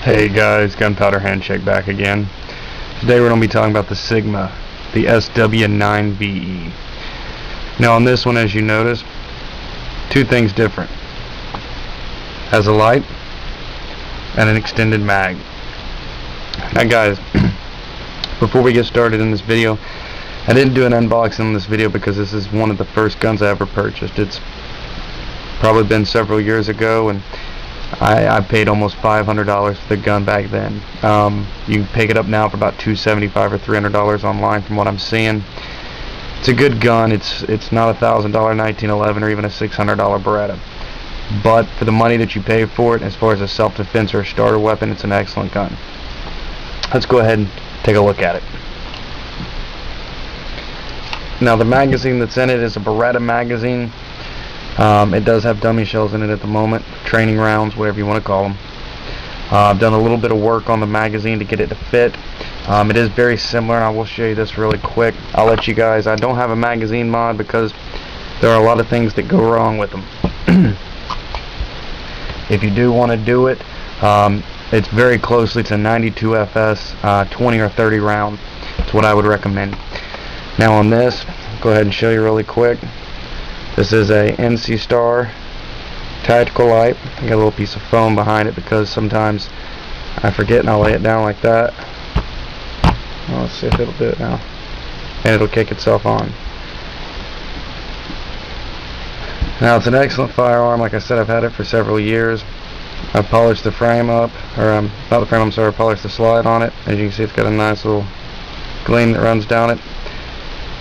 Hey guys, Gunpowder Handshake back again. Today we're going to be talking about the Sigma, the SW9VE. Now on this one, as you notice, two things different. Has a light and an extended mag. Now guys, before we get started in this video, I didn't do an unboxing in this video because this is one of the first guns I ever purchased. It's probably been several years ago, and I paid almost $500 for the gun back then. You can pick it up now for about $275 or $300 online from what I'm seeing. It's a good gun. It's not a $1,000 1911 or even a $600 Beretta. But for the money that you pay for it, as far as a self-defense or a starter weapon, it's an excellent gun. Let's go ahead and take a look at it. Now the magazine that's in it is a Beretta magazine. It does have dummy shells in it at the moment, training rounds, whatever you want to call them. I've done a little bit of work on the magazine to get it to fit. It is very similar, and I will show you this really quick. I'll let you guys, I don't have a magazine mod because there are a lot of things that go wrong with them. If you do want to do it, it's very closely to 92 FS, 20 or 30 round. That's what I would recommend. Now on this, go ahead and show you really quick. This is a NC Star tactical light. I got a little piece of foam behind it because sometimes I forget and I'll lay it down like that. Well, let's see if it'll do it now. And it'll kick itself on. Now it's an excellent firearm. Like I said, I've had it for several years. I've polished the frame up, or not the frame, I'm sorry, I polished the slide on it. As you can see, it's got a nice little gleam that runs down it.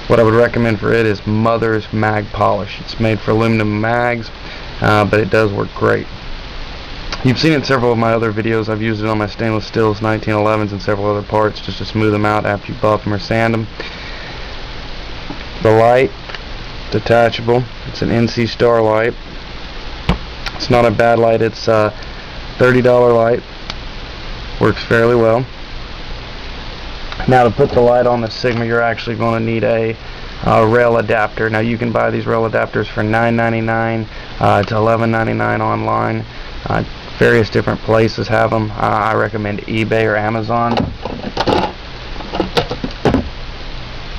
What I would recommend for it is Mother's Mag Polish. It's made for aluminum mags, but it does work great. You've seen it in several of my other videos. I've used it on my stainless steels 1911s and several other parts just to smooth them out after you buff them or sand them. The light, detachable. It's an NC Star light. It's not a bad light. It's a $30 light. Works fairly well. Now to put the light on the Sigma, you're actually going to need a rail adapter. Now you can buy these rail adapters for $9.99 to $11.99 online. Various different places have them. I recommend eBay or Amazon.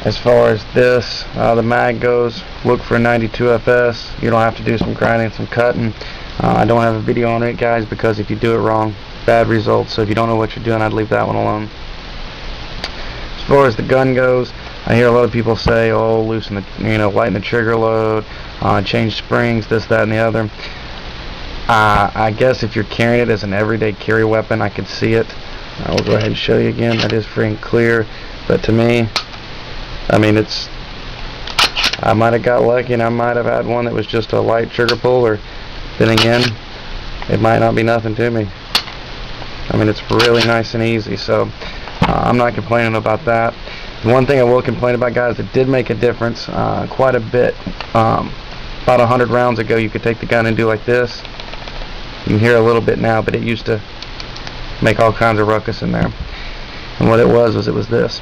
As far as this, the mag goes, look for a 92 FS. You don't have to do some grinding, some cutting. I don't have a video on it, guys, because if you do it wrong, bad results. So if you don't know what you're doing, I'd leave that one alone. As far as the gun goes, I hear a lot of people say, oh, loosen the, lighten the trigger load, change springs, this, that, and the other. I guess if you're carrying it as an everyday carry weapon, I could see it. I will go ahead and show you again. That is free and clear. But to me, I mean, I might have got lucky and I might have had one that was just a light trigger pull, or then again, it might not be nothing to me. I mean, it's really nice and easy, so I'm not complaining about that. The one thing I will complain about, guys, it did make a difference quite a bit. About 100 rounds ago, you could take the gun and do like this. You can hear a little bit now, but it used to make all kinds of ruckus in there. And what it was this.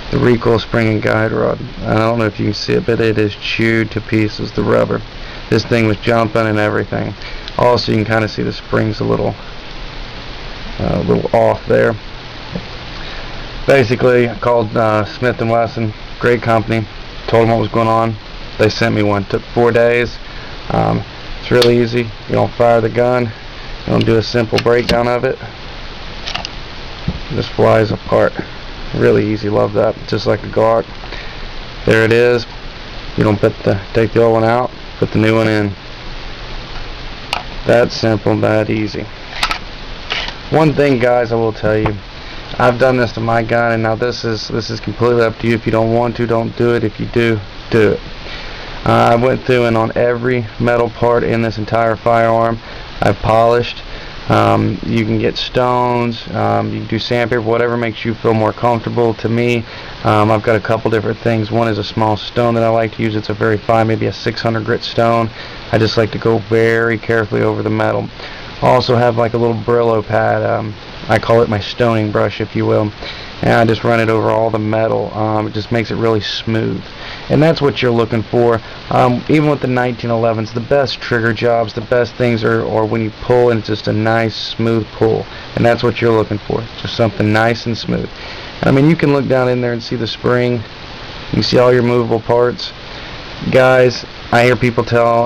The recoil spring and guide rod. I don't know if you can see it, but it is chewed to pieces, the rubber. This thing was jumping and everything. Also, you can kind of see the springs a little off there. Basically, I called Smith & Wesson, great company, told them what was going on. They sent me one. It took 4 days. It's really easy. You don't fire the gun. You don't do a simple breakdown of it. It just flies apart. Really easy. Love that. Just like a Glock. There it is. You don't take the old one out, put the new one in. That simple, that easy. One thing, guys, I will tell you. I've done this to my gun, and now this is completely up to you. If you don't want to, don't do it. If you do, do it. I went through and on every metal part in this entire firearm, I've polished. You can get stones, you can do sandpaper, whatever makes you feel more comfortable. To me, I've got a couple different things. One is a small stone that I like to use. It's a very fine, maybe a 600 grit stone. I just like to go very carefully over the metal. I also have like a little Brillo pad. I call it my stoning brush, if you will. and I just run it over all the metal. It just makes it really smooth, and that's what you're looking for. Even with the 1911s, the best trigger jobs, the best things are when you pull and it's just a nice smooth pull, and that's what you're looking for, just something nice and smooth. I mean, you can look down in there and see the spring. You can see all your movable parts. Guys, I hear people tell,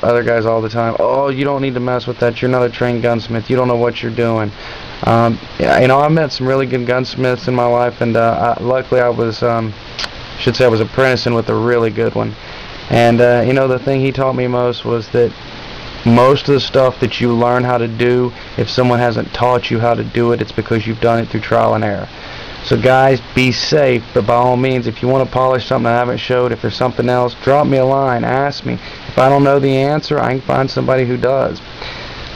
other guys all the time, oh, you don't need to mess with that, you're not a trained gunsmith, you don't know what you're doing. I've met some really good gunsmiths in my life, and luckily I was, I was apprenticing with a really good one. And the thing he taught me most was that most of the stuff that you learn how to do, if someone hasn't taught you how to do it, it's because you've done it through trial and error. So guys, be safe, but by all means, if you want to polish something I haven't showed, if there's something else, drop me a line, ask me. If I don't know the answer, I can find somebody who does.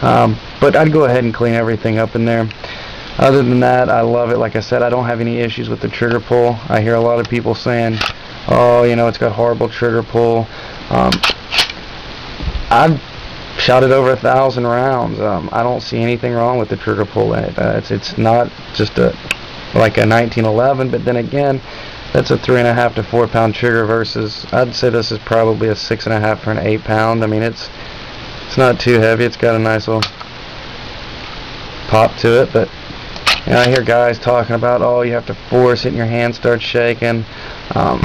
But I'd go ahead and clean everything up in there. Other than that, I love it. Like I said, I don't have any issues with the trigger pull. I hear a lot of people saying, oh, it's got horrible trigger pull. I've shot it over 1,000 rounds. I don't see anything wrong with the trigger pull in it. It's not just like a 1911, but then again, that's a 3.5 to 4 pound trigger versus, I'd say this is probably a 6.5 or an 8 pound. I mean, it's not too heavy. It's got a nice little pop to it, but I hear guys talking about, oh, you have to force it and your hand starts shaking. I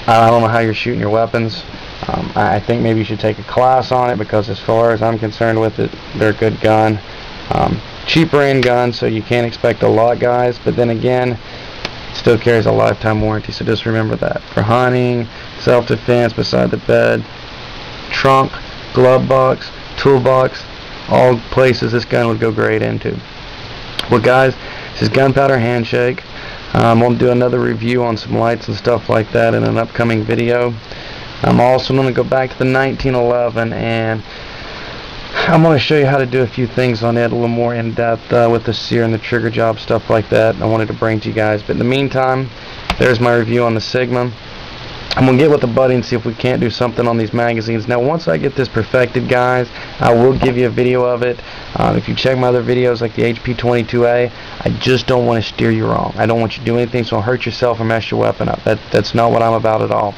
don't know how you're shooting your weapons. I think maybe you should take a class on it, because as far as I'm concerned with it, they're a good gun. Cheaper end gun, so you can't expect a lot, guys, but then again, it still carries a lifetime warranty, so just remember that. For hunting, self-defense, beside the bed, trunk, glove box, toolbox, all places this gun would go great into. Well guys, this is Gunpowder Handshake. I'm going to do another review on some lights and stuff like that in an upcoming video. I'm also going to go back to the 1911, and I'm going to show you how to do a few things on it a little more in depth with the sear and the trigger job, stuff like that. I wanted to bring to you guys, but in the meantime, there's my review on the Sigma. I'm going to get with the buddy and see if we can't do something on these magazines. Now once I get this perfected, guys, I will give you a video of it. If you check my other videos like the HP22A, I just don't want to steer you wrong. I don't want you to do anything so hurt yourself or mess your weapon up. That's not what I'm about at all.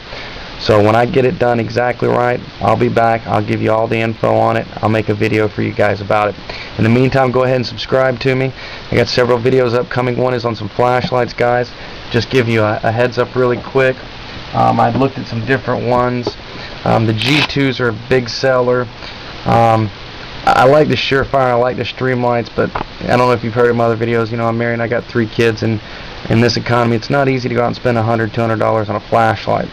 So when I get it done exactly right, I'll be back. I'll give you all the info on it. I'll make a video for you guys about it. In the meantime, go ahead and subscribe to me. I got several videos upcoming. One is on some flashlights, guys. Just give you a heads up really quick. I've looked at some different ones. The G2s are a big seller. I like the Surefire, I like the Streamlights, but I don't know if you've heard of my other videos. I'm married and I got 3 kids, and in this economy, it's not easy to go out and spend $100, $200 on a flashlight.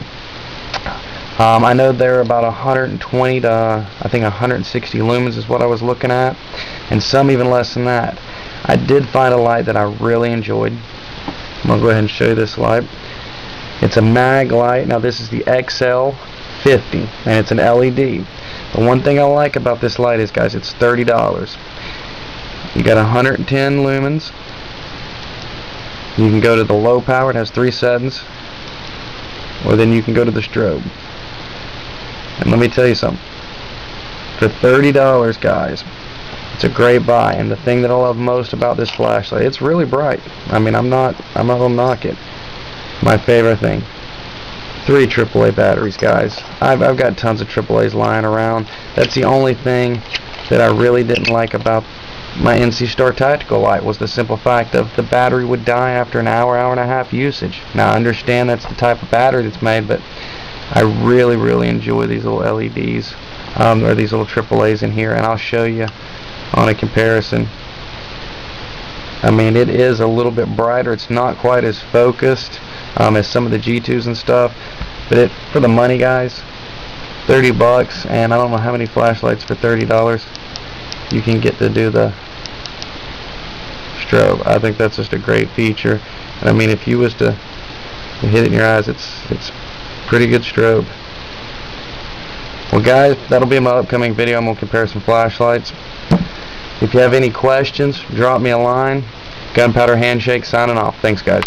I know they're about 120 to I think 160 lumens is what I was looking at, and some even less than that. I did find a light that I really enjoyed. I'm going to go ahead and show you this light. It's a mag light. Now this is the XL50, and it's an LED. The one thing I like about this light is, guys, it's $30. You got 110 lumens. You can go to the low power, it has 3 settings, or then you can go to the strobe. And let me tell you something, for $30, guys, it's a great buy. And the thing that I love most about this flashlight, it's really bright. I mean, I'm not gonna knock it. My favorite thing, 3 AAA batteries, guys. I've got tons of AAAs lying around. That's the only thing that I really didn't like about my NC Star Tactical light, was the simple fact of the battery would die after an hour, hour and a half usage. Now I understand that's the type of battery that's made, but I really enjoy these little LEDs, or these little AAAs in here, and I'll show you on a comparison. I mean, it is a little bit brighter. It's not quite as focused as some of the G2s and stuff, but for the money, guys, $30, and I don't know how many flashlights for $30 you can get to do the strobe. I think that's just a great feature. And I mean, if you was to hit it in your eyes, it's pretty good strobe. Well guys, that'll be my upcoming video. I'm going to compare some flashlights. If you have any questions, drop me a line. Gunpowder Handshake signing off. Thanks guys.